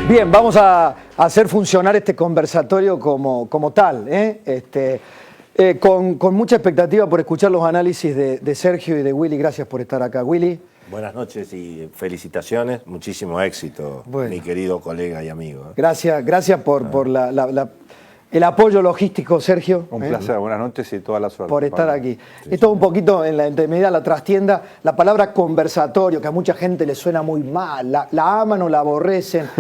Bien, vamos a hacer funcionar este conversatorio como tal, con mucha expectativa por escuchar los análisis de Sergio y de Willy. Gracias por estar acá, Willy. Buenas noches y felicitaciones, muchísimo éxito, mi querido colega y amigo. Gracias por el apoyo logístico, Sergio. Un placer, buenas noches y toda la suerte. Por estar aquí. Esto un poquito en la intermedia, la trastienda, la palabra conversatorio, que a mucha gente le suena muy mal, la aman o la aborrecen,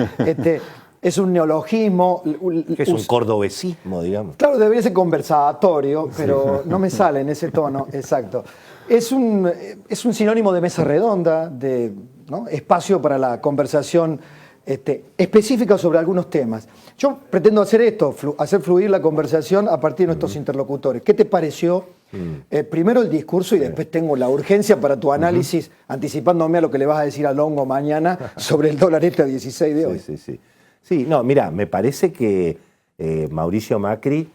es un neologismo. Es un cordobesismo, digamos. Claro, debería ser conversatorio, pero no me sale en ese tono, exacto. Es un sinónimo de mesa redonda, ¿no? Espacio para la conversación específica sobre algunos temas. Yo pretendo hacer esto, hacer fluir la conversación a partir de nuestros interlocutores. ¿Qué te pareció? Primero el discurso y después tengo la urgencia para tu análisis, anticipándome a lo que le vas a decir a Longo mañana sobre el dólar a 16 de hoy. Sí, no, mira, me parece que Mauricio Macri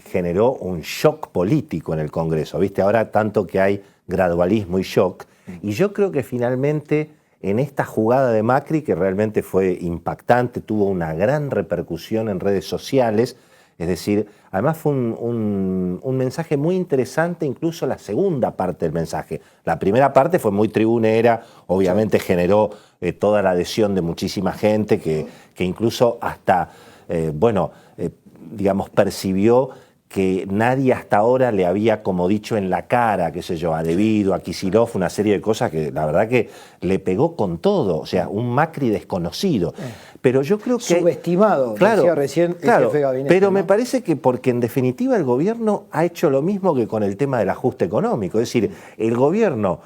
generó un shock político en el Congreso. ¿Viste? Ahora tanto que hay gradualismo y shock. Y yo creo que finalmente en esta jugada de Macri, que realmente fue impactante, tuvo una gran repercusión en redes sociales, es decir, además fue un mensaje muy interesante, incluso la segunda parte del mensaje. La primera parte fue muy tribunera, obviamente generó toda la adhesión de muchísima gente que incluso hasta, digamos, percibió que nadie hasta ahora le había como dicho en la cara, qué sé yo, a Devido, a Kicillof, una serie de cosas que la verdad que le pegó con todo, o sea, un Macri desconocido. Pero yo creo que... Subestimado, claro, decía recién el jefe de gabinete. Pero ¿no? me parece que porque en definitiva el gobierno ha hecho lo mismo que con el tema del ajuste económico, es decir, el gobierno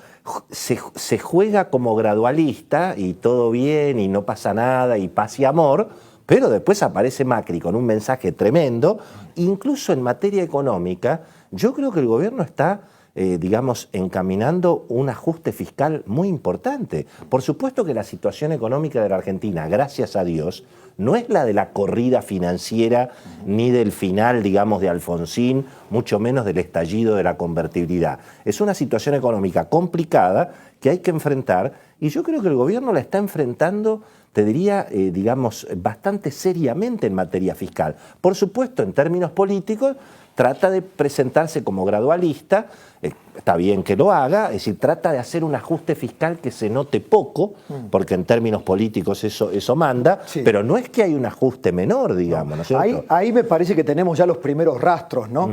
se juega como gradualista y todo bien y no pasa nada y paz y amor, pero después aparece Macri con un mensaje tremendo. Incluso en materia económica, yo creo que el gobierno está, digamos, encaminando un ajuste fiscal muy importante. Por supuesto que la situación económica de la Argentina, gracias a Dios, no es la de la corrida financiera ni del final, digamos, de Alfonsín, mucho menos del estallido de la convertibilidad. Es una situación económica complicada que hay que enfrentar y yo creo que el gobierno la está enfrentando, te diría, digamos, bastante seriamente en materia fiscal. Por supuesto, en términos políticos, trata de presentarse como gradualista, está bien que lo haga, es decir, trata de hacer un ajuste fiscal que se note poco, porque en términos políticos eso manda, pero no es que hay un ajuste menor, digamos, ¿no es cierto? Ahí me parece que tenemos ya los primeros rastros, ¿no?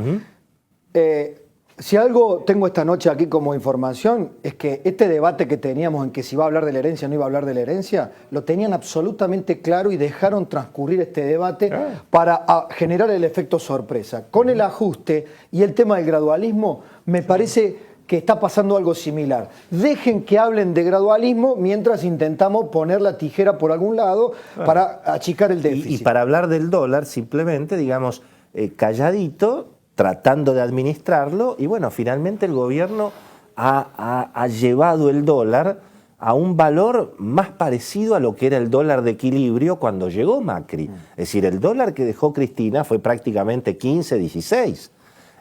Si algo tengo esta noche aquí como información es que este debate que teníamos en que si iba a hablar de la herencia o no iba a hablar de la herencia, lo tenían absolutamente claro y dejaron transcurrir este debate para generar el efecto sorpresa. Con el ajuste y el tema del gradualismo, me parece que está pasando algo similar. Dejen que hablen de gradualismo mientras intentamos poner la tijera por algún lado para achicar el déficit. Y para hablar del dólar, simplemente, digamos, calladito, tratando de administrarlo, y bueno, finalmente el gobierno ha llevado el dólar a un valor más parecido a lo que era el dólar de equilibrio cuando llegó Macri. Es decir, el dólar que dejó Cristina fue prácticamente 15, 16.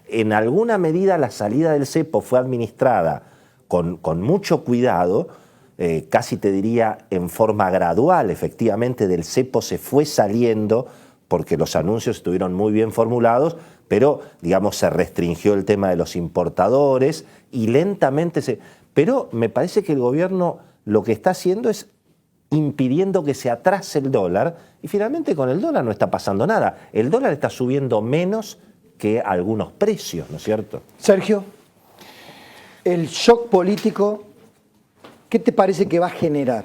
En alguna medida la salida del cepo fue administrada con mucho cuidado, casi te diría en forma gradual. Efectivamente del cepo se fue saliendo porque los anuncios estuvieron muy bien formulados, pero, digamos, se restringió el tema de los importadores y lentamente Pero me parece que el gobierno lo que está haciendo es impidiendo que se atrase el dólar y finalmente con el dólar no está pasando nada. El dólar está subiendo menos que algunos precios, ¿no es cierto? Sergio, el shock político, ¿qué te parece que va a generar?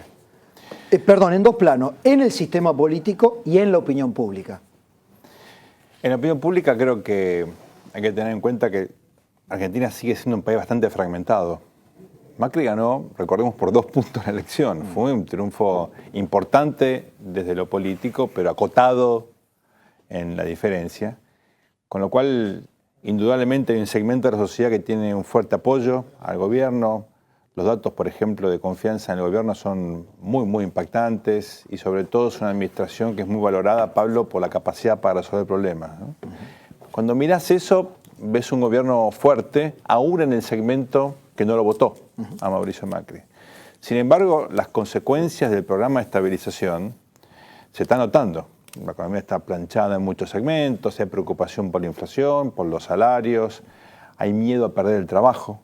En dos planos, en el sistema político y en la opinión pública. En la opinión pública creo que hay que tener en cuenta que Argentina sigue siendo un país bastante fragmentado. Macri ganó, recordemos, por 2 puntos en la elección. Fue un triunfo importante desde lo político, pero acotado en la diferencia. Con lo cual, indudablemente hay un segmento de la sociedad que tiene un fuerte apoyo al gobierno. Los datos, por ejemplo, de confianza en el gobierno son muy, muy impactantes y sobre todo es una administración que es muy valorada, Pablo, por la capacidad para resolver problemas, ¿no? Cuando mirás eso, ves un gobierno fuerte, aún en el segmento que no lo votó a Mauricio Macri. Sin embargo, las consecuencias del programa de estabilización se está notando. La economía está planchada en muchos segmentos, hay preocupación por la inflación, por los salarios, hay miedo a perder el trabajo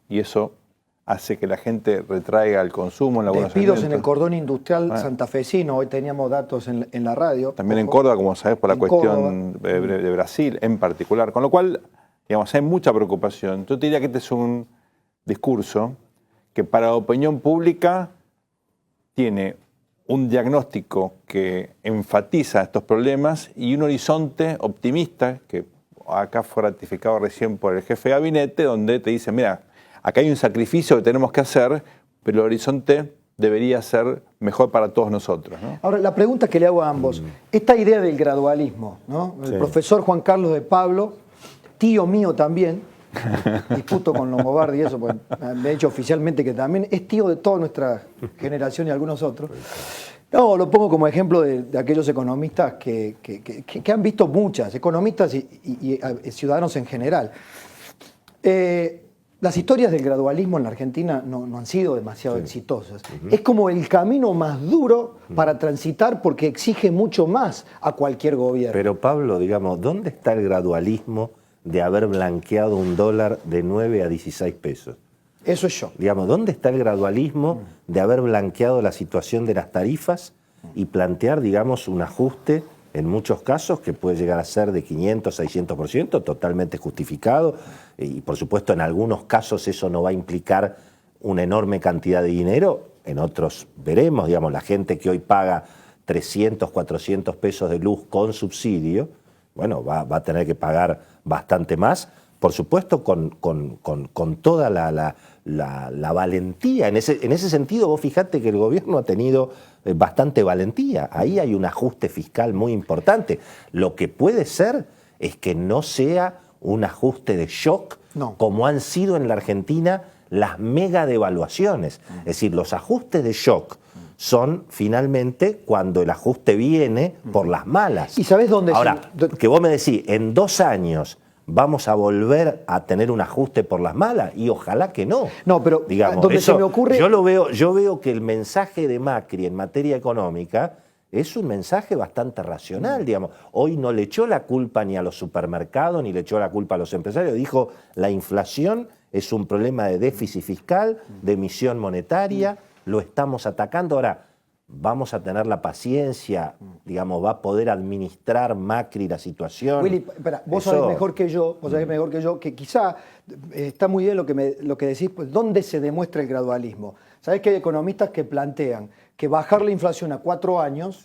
y eso hace que la gente retraiga el consumo en algunos despidos segmentos. en el cordón industrial santafesino, hoy teníamos datos en la radio. También en Córdoba, como sabés, por la cuestión de Brasil en particular. Con lo cual, digamos, hay mucha preocupación. Yo te diría que este es un discurso que para la opinión pública tiene un diagnóstico que enfatiza estos problemas y un horizonte optimista, que acá fue ratificado recién por el jefe de gabinete, donde te dice, mira, acá hay un sacrificio que tenemos que hacer, pero el horizonte debería ser mejor para todos nosotros, ¿no? Ahora, la pregunta que le hago a ambos, esta idea del gradualismo, ¿no? El profesor Juan Carlos de Pablo, tío mío también, discuto con Longobardi y eso, pues me he dicho oficialmente que también es tío de toda nuestra generación y algunos otros. No, lo pongo como ejemplo de aquellos economistas que han visto muchas, economistas y ciudadanos en general. Las historias del gradualismo en la Argentina no han sido demasiado exitosas. Es como el camino más duro para transitar porque exige mucho más a cualquier gobierno. Pero Pablo, digamos, ¿dónde está el gradualismo de haber blanqueado un dólar de 9 a 16 pesos? Eso es yo. Digamos, ¿dónde está el gradualismo de haber blanqueado la situación de las tarifas y plantear, digamos, un ajuste en muchos casos que puede llegar a ser de 500, 600%, totalmente justificado? Y por supuesto en algunos casos eso no va a implicar una enorme cantidad de dinero, en otros veremos, digamos, la gente que hoy paga 300, 400 pesos de luz con subsidio, bueno, va a tener que pagar bastante más, por supuesto con toda la valentía. En ese sentido, vos fijate que el gobierno ha tenido bastante valentía. Ahí hay un ajuste fiscal muy importante. Lo que puede ser es que no sea un ajuste de shock, como han sido en la Argentina las mega devaluaciones. Es decir, los ajustes de shock son finalmente cuando el ajuste viene por las malas. ¿Y sabés dónde? Ahora, que vos me decís, en 2 años vamos a volver a tener un ajuste por las malas, y ojalá que no. No, pero digamos, donde eso, se me ocurre... Yo veo que el mensaje de Macri en materia económica es un mensaje bastante racional, digamos. Hoy no le echó la culpa ni a los supermercados, ni le echó la culpa a los empresarios. Dijo, la inflación es un problema de déficit fiscal, de emisión monetaria, lo estamos atacando. Ahora, vamos a tener la paciencia, digamos, va a poder administrar Macri la situación. Willy, espera, vos sabés mejor que yo, que quizá está muy bien lo que decís, pues, ¿dónde se demuestra el gradualismo? Sabés que hay economistas que plantean que bajar la inflación a 4 años,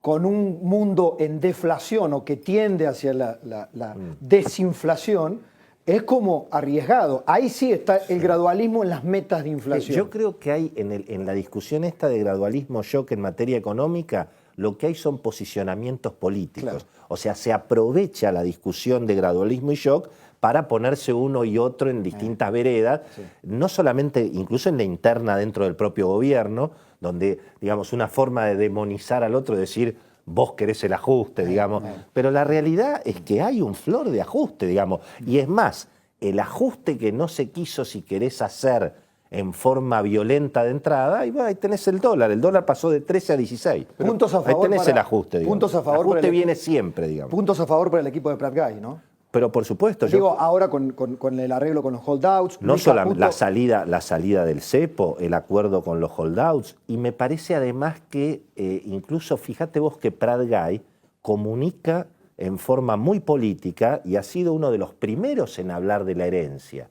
con un mundo en deflación o que tiende hacia la desinflación, es como arriesgado. Ahí sí está el gradualismo en las metas de inflación. Yo creo que hay en la discusión esta de gradualismo shock en materia económica, lo que hay son posicionamientos políticos. Claro. O sea, se aprovecha la discusión de gradualismo y shock para ponerse uno y otro en distintas veredas, no solamente, incluso en la interna dentro del propio gobierno, donde, digamos, una forma de demonizar al otro, decir, vos querés el ajuste, digamos. Pero la realidad es que hay un flor de ajuste, digamos. Y es más, el ajuste que no se quiso, si querés hacer en forma violenta de entrada, y bueno, ahí tenés el dólar. El dólar pasó de 13 a 16. Puntos a favor. Ahí tenés el ajuste, digamos. Puntos a favor. El ajuste viene siempre, digamos. Puntos a favor para el equipo de Prat Gay, ¿no? Pero por supuesto. Digo, ahora con el arreglo con los holdouts. No solamente la salida del cepo, el acuerdo con los holdouts, y me parece además que incluso, fíjate vos que Prat Gay comunica en forma muy política y ha sido uno de los primeros en hablar de la herencia.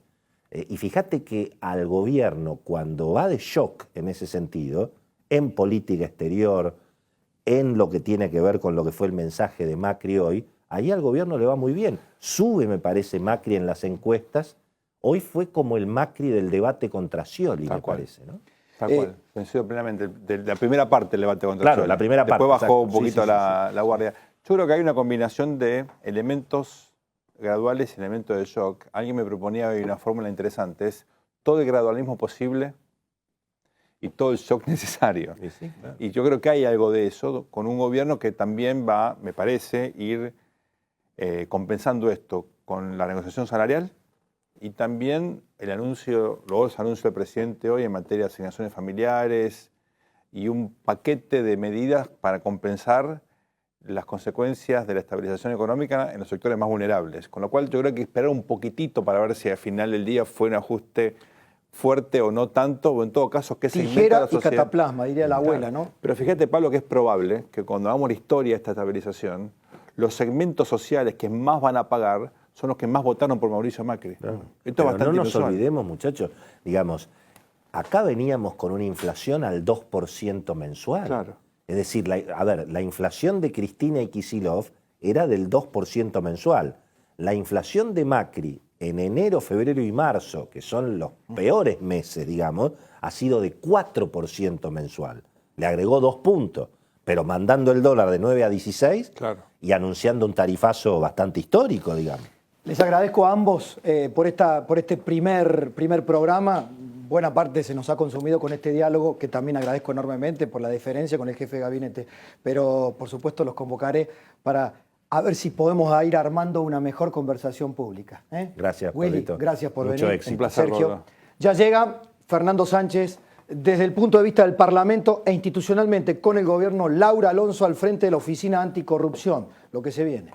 Y fíjate que al gobierno, cuando va de shock en ese sentido, en política exterior, en lo que tiene que ver con lo que fue el mensaje de Macri hoy, ahí al gobierno le va muy bien. Sube, me parece, Macri en las encuestas. Hoy fue como el Macri del debate contra Scioli, me parece, ¿no? Tal cual, coincido plenamente. De la primera parte del debate contra Scioli. Claro, la primera parte. Después bajó un poquito la guardia. Yo creo que hay una combinación de elementos graduales y elementos de shock. Alguien me proponía hoy una fórmula interesante. Es todo el gradualismo posible y todo el shock necesario. Sí, claro. Y yo creo que hay algo de eso, con un gobierno que también va, me parece, ir compensando esto con la negociación salarial y también los anuncios del presidente hoy en materia de asignaciones familiares y un paquete de medidas para compensar las consecuencias de la estabilización económica en los sectores más vulnerables. Con lo cual yo creo que hay que esperar un poquitito para ver si al final del día fue un ajuste fuerte o no tanto, o en todo caso qué segmenta Tijera la y sociedad. cataplasma, diría la abuela, ¿no? Pero fíjate, Pablo, que es probable que cuando hagamos la historia de esta estabilización, los segmentos sociales que más van a pagar son los que más votaron por Mauricio Macri. Claro. Esto es Pero bastante no nos inusual. olvidemos, muchachos, digamos, acá veníamos con una inflación al 2% mensual. Claro. Es decir, la inflación de Cristina y Kicillof era del 2% mensual. La inflación de Macri en enero, febrero y marzo, que son los peores meses, digamos, ha sido de 4% mensual. Le agregó 2 puntos, pero mandando el dólar de 9 a 16 Claro. y anunciando un tarifazo bastante histórico, digamos. Les agradezco a ambos por este primer programa. Buena parte se nos ha consumido con este diálogo, que también agradezco enormemente por la deferencia con el jefe de gabinete. Pero, por supuesto, los convocaré para a ver si podemos ir armando una mejor conversación pública. Gracias, Willy, Pablito. gracias por Mucho venir. éxito. Un placer, Sergio. Rodo. Ya llega Fernando Sánchez. Desde el punto de vista del Parlamento e institucionalmente con el gobierno, Laura Alonso al frente de la Oficina Anticorrupción. Lo que se viene.